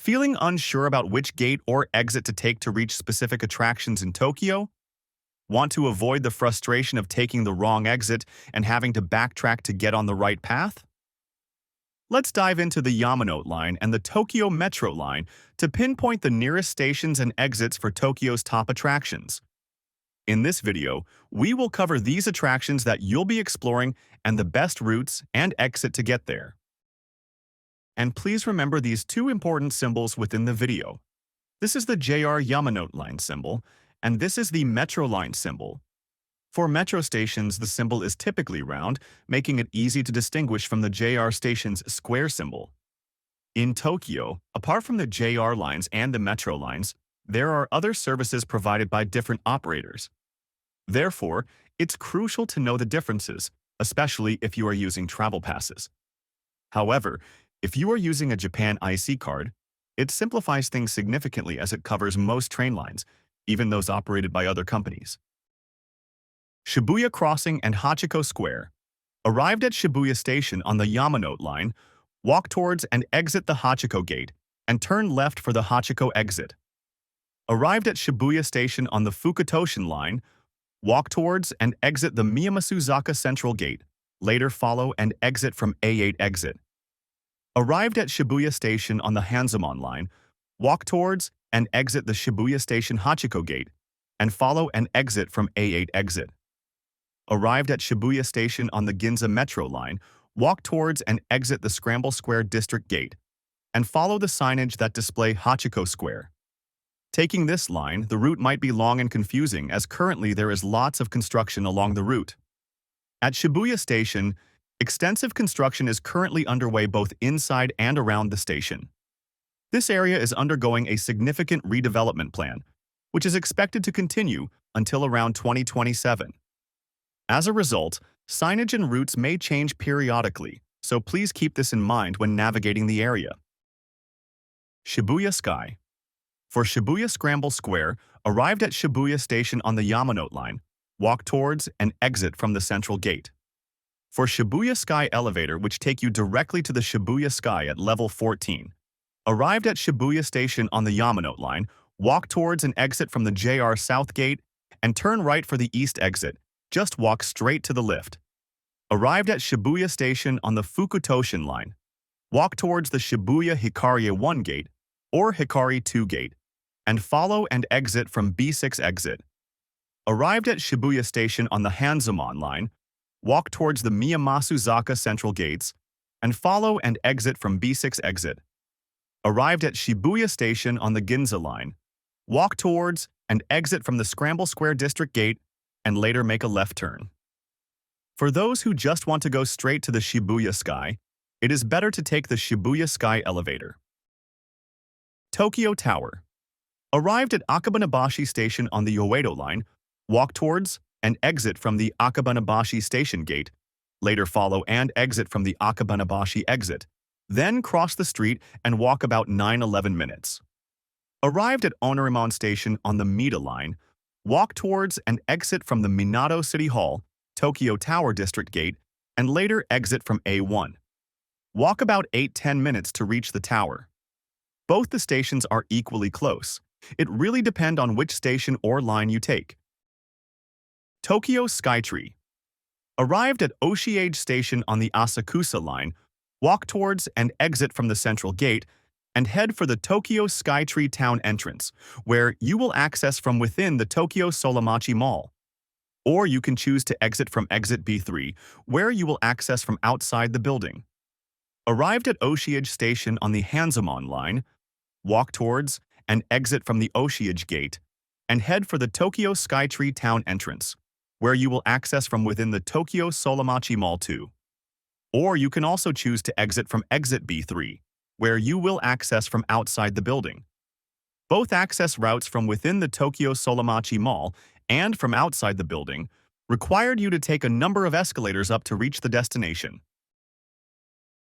Feeling unsure about which gate or exit to take to reach specific attractions in Tokyo? Want to avoid the frustration of taking the wrong exit and having to backtrack to get on the right path? Let's dive into the Yamanote line and the Tokyo Metro line to pinpoint the nearest stations and exits for Tokyo's top attractions. In this video, we will cover these attractions that you'll be exploring and the best routes and exit to get there. And please remember these two important symbols within the video. This is the JR Yamanote line symbol, and this is the Metro line symbol. For metro stations, the symbol is typically round, making it easy to distinguish from the JR station's square symbol. In Tokyo, apart from the JR lines and the Metro lines, there are other services provided by different operators. Therefore, it's crucial to know the differences, especially if you are using travel passes. However, if you are using a Japan IC card, it simplifies things significantly as it covers most train lines, even those operated by other companies. Shibuya Crossing and Hachiko Square. Arrived at Shibuya Station on the Yamanote line, walk towards and exit the Hachiko gate, and turn left for the Hachiko exit. Arrived at Shibuya Station on the Fukutoshin line, walk towards and exit the Miyamasuzaka Central Gate, later follow and exit from A8 exit. Arrived at Shibuya Station on the Hanzomon line, walk towards and exit the Shibuya Station Hachiko Gate, and follow and exit from A8 exit. Arrived at Shibuya Station on the Ginza Metro line, walk towards and exit the Scramble Square District Gate, and follow the signage that display Hachiko Square. Taking this line, the route might be long and confusing as currently there is lots of construction along the route. At Shibuya Station, extensive construction is currently underway both inside and around the station. This area is undergoing a significant redevelopment plan, which is expected to continue until around 2027. As a result, signage and routes may change periodically, so please keep this in mind when navigating the area. Shibuya SKY. For Shibuya Scramble Square, arrived at Shibuya Station on the Yamanote line, walk towards and exit from the central gate. For Shibuya SKY elevator, which take you directly to the Shibuya SKY at level 14, arrived at Shibuya Station on the Yamanote line, walk towards and exit from the JR South Gate, and turn right for the East exit. Just walk straight to the lift. Arrived at Shibuya Station on the Fukutoshin line, walk towards the Shibuya Hikari 1 Gate or Hikari 2 Gate, and follow and exit from B6 exit. Arrived at Shibuya Station on the Hanzomon line, walk towards the Miyamasuzaka Central Gates, and follow and exit from B6 exit. Arrived at Shibuya Station on the Ginza line, walk towards and exit from the Scramble Square District Gate, and later make a left turn. For those who just want to go straight to the Shibuya SKY, it is better to take the Shibuya SKY elevator. Tokyo Tower. Arrived at Akabanabashi Station on the Ueno line, walk towards and exit from the Akabanabashi Station Gate, later follow and exit from the Akabanabashi exit, then cross the street and walk about 9-11 minutes. Arrived at Onorimon Station on the Mita line, walk towards and exit from the Minato City Hall, Tokyo Tower District Gate, and later exit from A1. Walk about 8-10 minutes to reach the tower. Both the stations are equally close. It really depends on which station or line you take. Tokyo Skytree. Arrived at Oshiage Station on the Asakusa line, walk towards and exit from the Central Gate, and head for the Tokyo Skytree Town entrance, where you will access from within the Tokyo Solamachi Mall. Or you can choose to exit from exit B3, where you will access from outside the building. Arrived at Oshiage Station on the Hanzomon line, walk towards and exit from the Oshiage Gate, and head for the Tokyo Skytree Town entrance, where you will access from within the Tokyo Solamachi Mall 2. Or you can also choose to exit from exit B3, where you will access from outside the building. Both access routes from within the Tokyo Solamachi Mall and from outside the building required you to take a number of escalators up to reach the destination.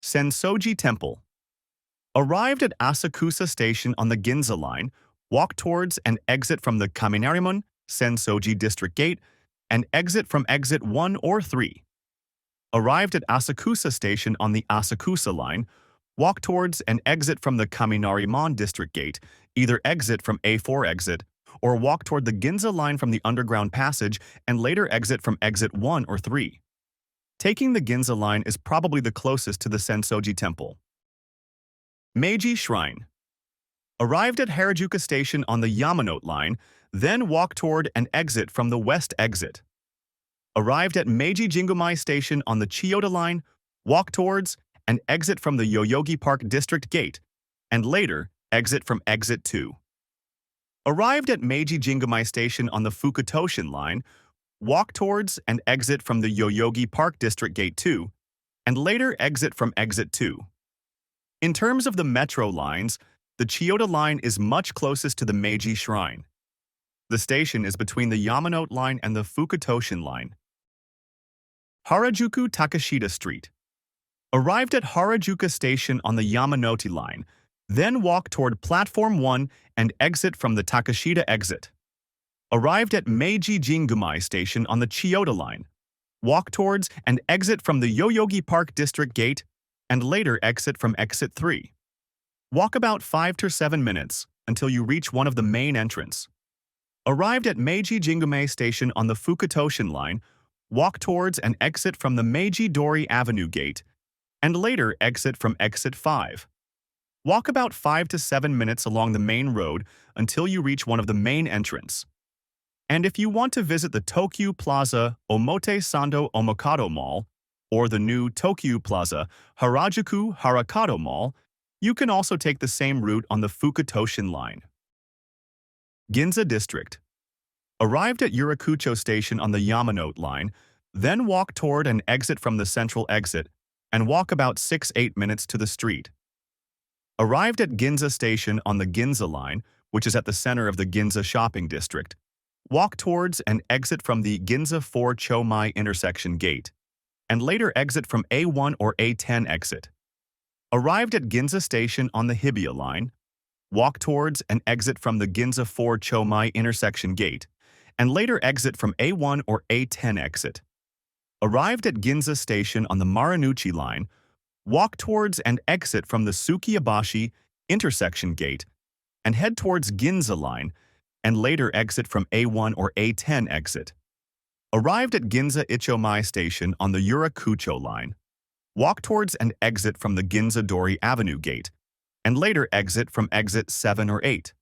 Sensoji Temple. Arrived at Asakusa Station on the Ginza line, walk towards and exit from the Kaminarimon Sensoji District Gate, and exit from exit 1 or 3. Arrived at Asakusa Station on the Asakusa line, walk towards and exit from the Kaminari-mon District Gate, either exit from A4 exit, or walk toward the Ginza line from the underground passage and later exit from exit 1 or 3. Taking the Ginza line is probably the closest to the Sensoji Temple. Meiji Shrine. Arrived at Harajuku Station on the Yamanote line, then walk toward and exit from the west exit. Arrived at Meiji Jingumai Station on the Chiyoda line, walk towards and exit from the Yoyogi Park District Gate, and later exit from exit 2. Arrived at Meiji Jingumai Station on the Fukutoshin line, walk towards and exit from the Yoyogi Park District Gate 2, and later exit from exit 2. In terms of the metro lines, the Chiyoda line is much closest to the Meiji Shrine. The station is between the Yamanote line and the Fukutoshin line. Harajuku Takeshita Street. Arrived at Harajuku Station on the Yamanote line, then walk toward Platform 1 and exit from the Takeshita exit. Arrived at Meiji Jingumai Station on the Chiyoda line, walk towards and exit from the Yoyogi Park District Gate, and later exit from exit 3. Walk about 5 to 7 minutes until you reach one of the main entrance. Arrived at Meiji Jingumai Station on the Fukutoshin line, walk towards and exit from the Meiji Dori Avenue Gate, and later exit from exit 5. Walk about 5 to 7 minutes along the main road until you reach one of the main entrance. And if you want to visit the Tokyu Plaza Omote Sando Omokado Mall, or the new Tokyu Plaza Harajuku Harakado Mall, you can also take the same route on the Fukutoshin line. Ginza District. Arrived at Yurakucho Station on the Yamanote line, then walk toward and exit from the central exit, and walk about 6-8 minutes to the street. Arrived at Ginza Station on the Ginza line, which is at the center of the Ginza shopping district, walk towards and exit from the Ginza 4 Chomai intersection gate, and later exit from A1 or A10 exit. Arrived at Ginza Station on the Hibiya line, walk towards and exit from the Ginza 4 Chomai intersection gate, and later exit from A1 or A10 exit. Arrived at Ginza Station on the Marunouchi line, walk towards and exit from the Tsukiyabashi intersection gate, and head towards Ginza line, and later exit from A1 or A10 exit. Arrived at Ginza Ichomai Station on the Yurakucho line, walk towards and exit from the Ginza Dori Avenue gate, and later exit from exit 7 or 8.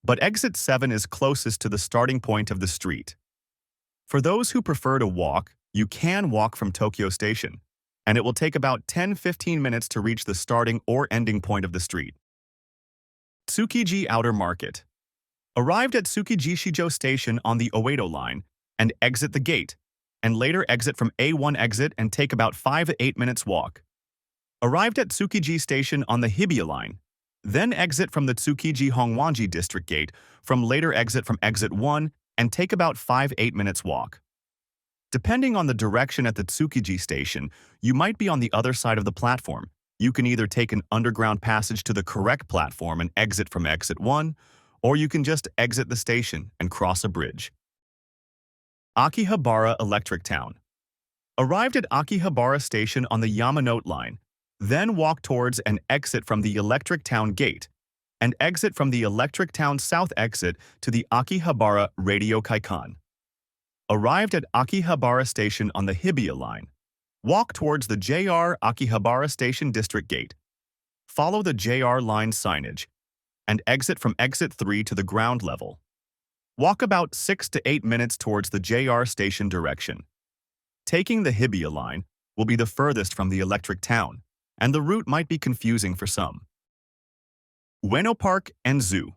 But exit 7 is closest to the starting point of the street. For those who prefer to walk, you can walk from Tokyo Station, and it will take about 10-15 minutes to reach the starting or ending point of the street. Tsukiji Outer Market. Arrived at Tsukiji Shijo Station on the Ueno line, and exit the gate, and later exit from A1 exit and take about 5 to 8 minutes walk. Arrived at Tsukiji Station on the Hibiya line, then exit from the Tsukiji Hongwanji District Gate, from later exit from exit 1 and take about 5-8 minutes walk. Depending on the direction at the Tsukiji Station, you might be on the other side of the platform. You can either take an underground passage to the correct platform and exit from exit 1, or you can just exit the station and cross a bridge. Akihabara Electric Town. Arrived at Akihabara Station on the Yamanote line, then walk towards and exit from the Electric Town Gate, and exit from the Electric Town South exit to the Akihabara Radio Kaikan. Arrived at Akihabara Station on the Hibiya line, walk towards the JR Akihabara Station District Gate, follow the JR line signage, and exit from exit 3 to the ground level. Walk about 6 to 8 minutes towards the JR station direction. Taking the Hibiya line will be the furthest from the Electric Town, and the route might be confusing for some. Ueno Park and Zoo.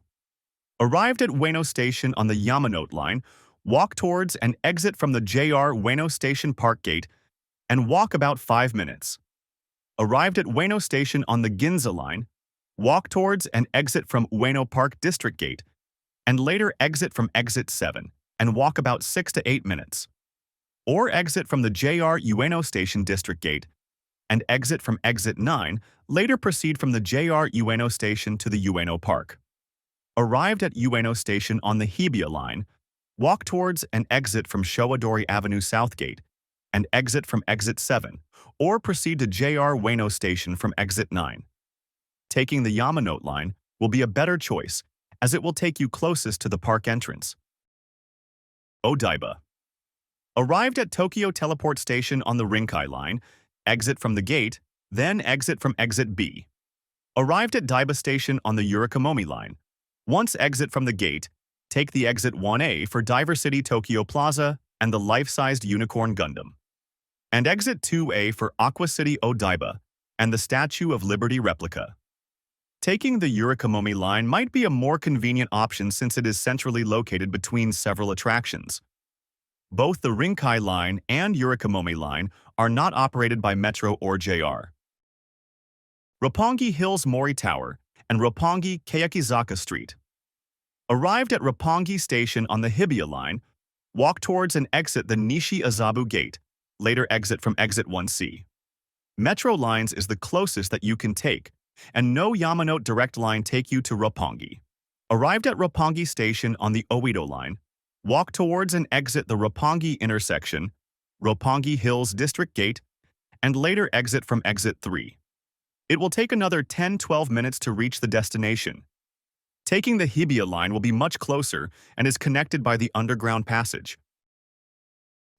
Arrived at Ueno Station on the Yamanote line, walk towards and exit from the JR Ueno Station Park Gate, and walk about 5 minutes. Arrived at Ueno Station on the Ginza line, walk towards and exit from Ueno Park District Gate, and later exit from exit 7 and walk about 6 to 8 minutes. Or exit from the JR Ueno Station District Gate and exit from exit 9, later proceed from the JR Ueno Station to the Ueno Park. Arrived at Ueno Station on the Hibiya line, walk towards and exit from Showadori Avenue South Gate and exit from exit 7, or proceed to JR Ueno Station from exit 9, taking the Yamanote line will be a better choice, as it will take you closest to the park entrance. Odaiba. Arrived at Tokyo Teleport Station on the Rinkai line, exit from the gate, then exit from exit B. Arrived at Daiba Station on the Yurikamomi line. Once exit from the gate, take the exit 1A for Diver City Tokyo Plaza and the life-sized Unicorn Gundam. And exit 2A for Aqua City Odaiba and the Statue of Liberty replica. Taking the Yurikamomi line might be a more convenient option since it is centrally located between several attractions. Both the Rinkai line and Yurikamomi line are not operated by Metro or JR. Roppongi Hills Mori Tower and Roppongi Keyakizaka Street. Arrived at Roppongi Station on the Shibuya line, walk towards and exit the Nishi Azabu Gate, later exit from exit 1C. Metro lines is the closest that you can take, and no Yamanote direct line take you to Roppongi. Arrived at Roppongi Station on the Ueno line, walk towards and exit the Roppongi intersection, Roppongi Hills District Gate, and later exit from exit 3. It will take another 10-12 minutes to reach the destination. Taking the Shibuya line will be much closer and is connected by the underground passage.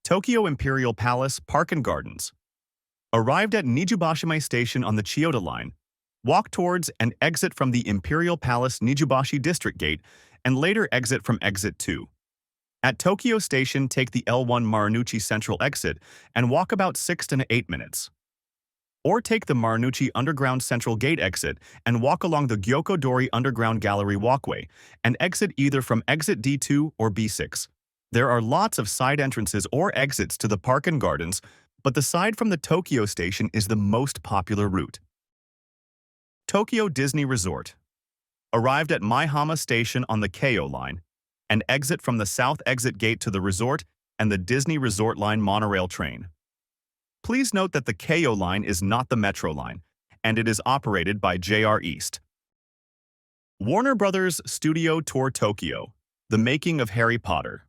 Tokyo Imperial Palace Park and Gardens. Arrived at Nijubashime Station on the Chiyoda line, walk towards and exit from the Imperial Palace Nijubashi District Gate and later exit from exit 2. At Tokyo Station, take the L1 Marunouchi Central exit and walk about 6 to 8 minutes. Or take the Marunouchi Underground Central Gate exit and walk along the Gyokodori Underground Gallery walkway and exit either from exit D2 or B6. There are lots of side entrances or exits to the park and gardens, but the side from the Tokyo Station is the most popular route. Tokyo Disney Resort. Arrived at Maihama Station on the Keio line and exit from the south exit gate to the resort and the Disney Resort Line monorail train. Please note that the Keio line is not the Metro line, and it is operated by JR East. Warner Brothers Studio Tour Tokyo, The Making of Harry Potter.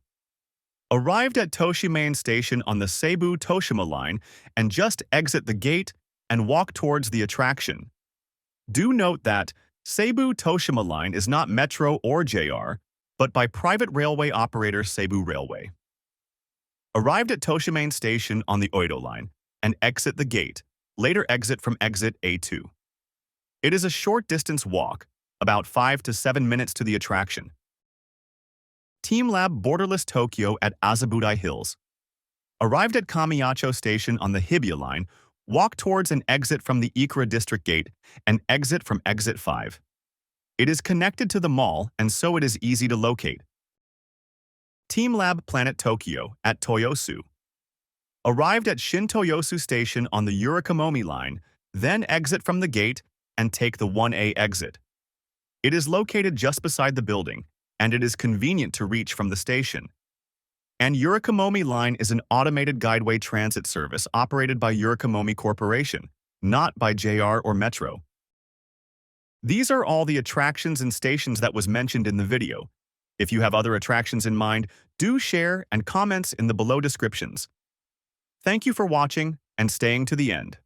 Arrived at Toshimaen Station on the Seibu Toshima line and just exit the gate and walk towards the attraction. Do note that Seibu Toshima line is not Metro or JR, but by private railway operator Seibu Railway. Arrived at Toshimaen Station on the Ueno line and exit the gate, later exit from exit A2. It is a short distance walk, about 5 to 7 minutes to the attraction. TeamLab Borderless Tokyo at Azabudai Hills. Arrived at Kamiyacho Station on the Shibuya line, walk towards and exit from the Ikura District Gate and exit from exit 5. It is connected to the mall and so it is easy to locate. TeamLab Planet Tokyo at Toyosu. Arrived at Shin Toyosu Station on the Yurikamomi line, then exit from the gate and take the 1A exit. It is located just beside the building, and it is convenient to reach from the station. And Yurikamomi line is an automated guideway transit service operated by Yurikamomi Corporation, not by JR or Metro. These are all the attractions and stations that was mentioned in the video. If you have other attractions in mind, do share and comments in the below descriptions. Thank you for watching and staying to the end.